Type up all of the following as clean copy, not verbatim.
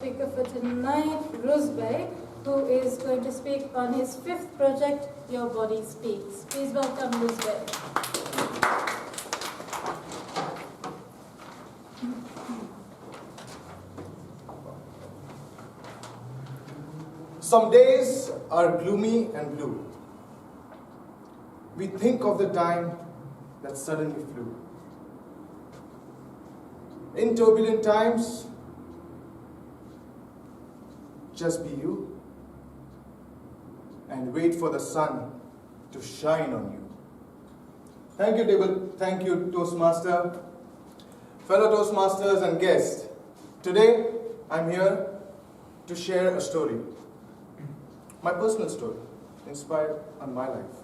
Speaker for tonight, Rusbeh, who is going to speak on his 5th project, Your Body Speaks. Please welcome Rusbeh. Some days are gloomy and blue. We think of the time that suddenly flew. In turbulent times, just be you and wait for the sun to shine on you. Thank you, table. Thank you, Toastmaster. Fellow Toastmasters and guests, today I'm here to share a story. My personal story, inspired on my life.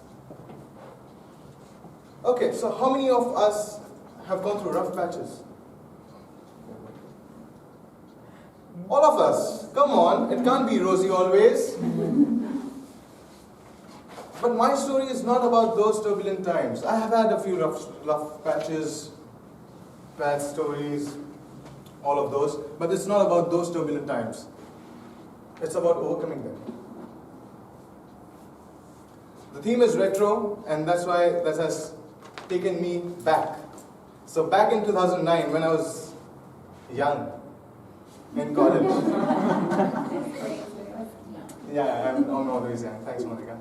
Okay, so how many of us have gone through rough patches? All of us. Come on, it can't be rosy always. But my story is not about those turbulent times. I have had a few rough patches, bad stories, all of those. But it's not about those turbulent times. It's about overcoming them. The theme is retro, and that's why that has taken me back. So back in 2009, when I was young, in college. Yeah, I'm always young. Thanks, Monica.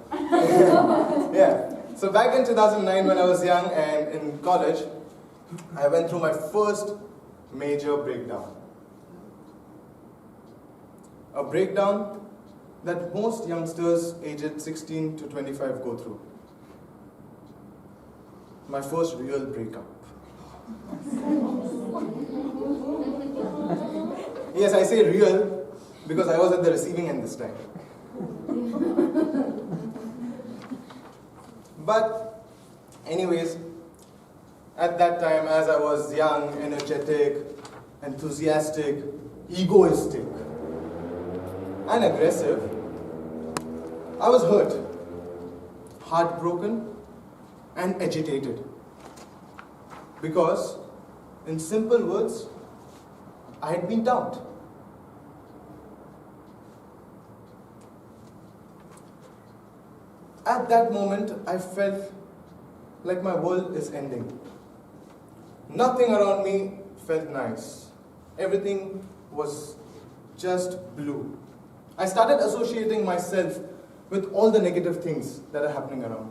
Yeah. So back in 2009, when I was young and in college, I went through my first major breakdown. A breakdown that most youngsters aged 16 to 25 go through. My first real breakup. Yes, I say real because I was at the receiving end this time. But anyways, at that time, as I was young, energetic, enthusiastic, egoistic, and aggressive, I was hurt, heartbroken, and agitated. Because, in simple words, I had been dumped. At that moment, I felt like my world is ending. Nothing around me felt nice. Everything was just blue. I started associating myself with all the negative things that are happening around.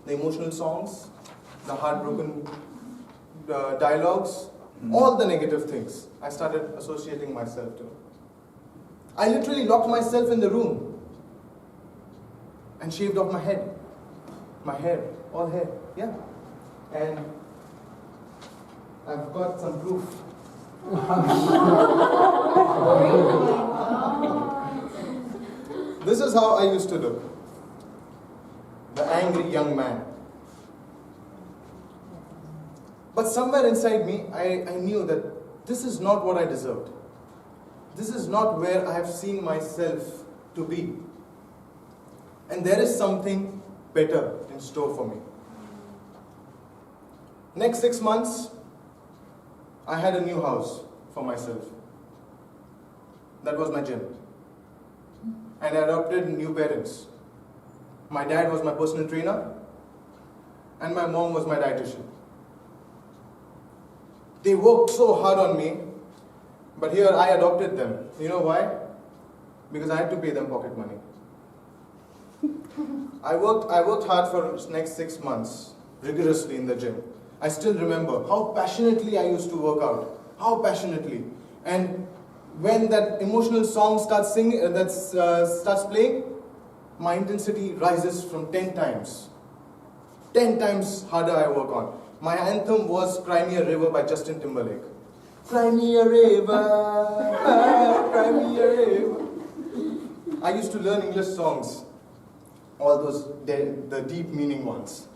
The emotional songs, the heartbroken dialogues, all the negative things I started associating myself to. I literally locked myself in the room and shaved off my head. My hair, all hair, yeah. And I've got some proof. This is how I used to look. The angry young man. But somewhere inside me, I knew that this is not what I deserved. This is not where I have seen myself to be. And there is something better in store for me. Next 6 months, I had a new house for myself. That was my gym. And I adopted new parents. My dad was my personal trainer, and my mom was my dietitian. They worked so hard on me, but here I adopted them. You know why? Because I had to pay them pocket money. I worked hard for the next 6 months, rigorously in the gym. I still remember how passionately I used to work out. How passionately. And when that emotional song starts playing, my intensity rises from 10 times. 10 times harder I work on. My anthem was Cry Me a River by Justin Timberlake. Cry me a river, cry me a river. I used to learn English songs, all those the deep meaning ones.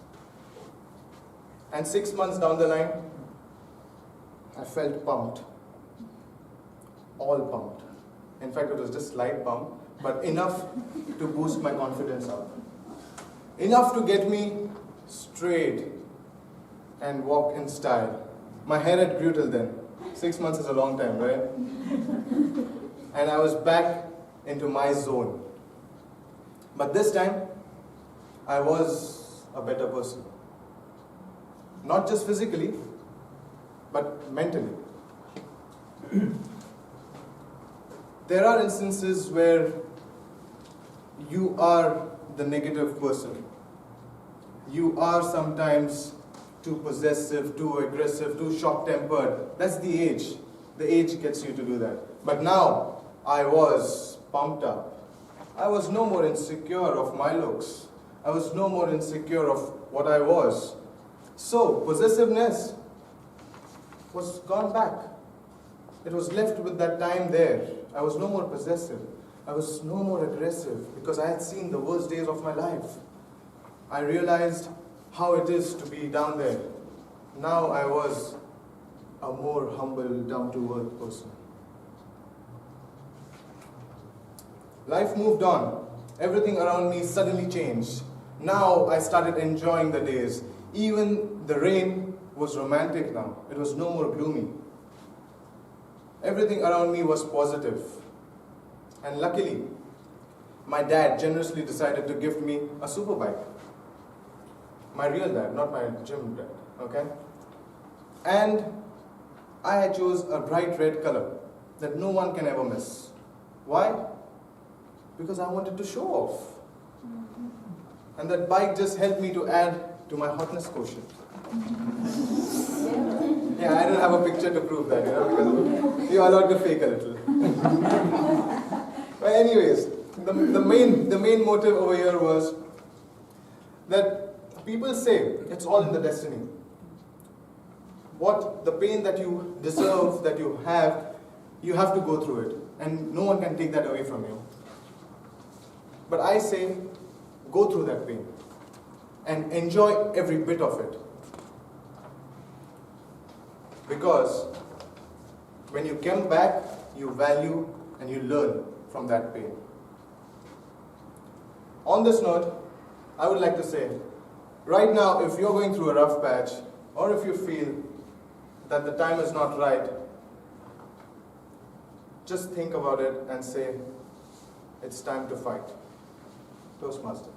And 6 months down the line, I felt pumped. All pumped. In fact, it was just slight pump, but enough to boost my confidence up. Enough to get me straight and walk in style. My hair had grew till then. 6 months is a long time, right? and I was back into my zone. But this time, I was a better person. Not just physically, but mentally. There are instances where you are the negative person. You are sometimes too possessive, too aggressive, too short-tempered. That's the age. The age gets you to do that. But now, I was pumped up. I was no more insecure of my looks. I was no more insecure of what I was. So, possessiveness was gone back. It was left with that time there. I was no more possessive. I was no more aggressive because I had seen the worst days of my life. I realized how it is to be down there. Now I was a more humble, down-to-earth person. Life moved on. Everything around me suddenly changed. Now I started enjoying the days. Even the rain was romantic now. It was no more gloomy. Everything around me was positive. And luckily, my dad generously decided to gift me a super bike. My real dad, not my gym dad, okay? And I chose a bright red color that no one can ever miss. Why? Because I wanted to show off. And that bike just helped me to add to my hotness quotient. Yeah, I don't have a picture to prove that, because you're allowed to fake a little. But anyways, the main motive over here was that people say it's all in the destiny. What the pain that you deserve, that you have to go through it, and no one can take that away from you. But I say, go through that pain and enjoy every bit of it. Because when you come back, you value and you learn from that pain. On this note, I would like to say, right now, if you're going through a rough patch, or if you feel that the time is not right, just think about it and say, it's time to fight. Toastmasters.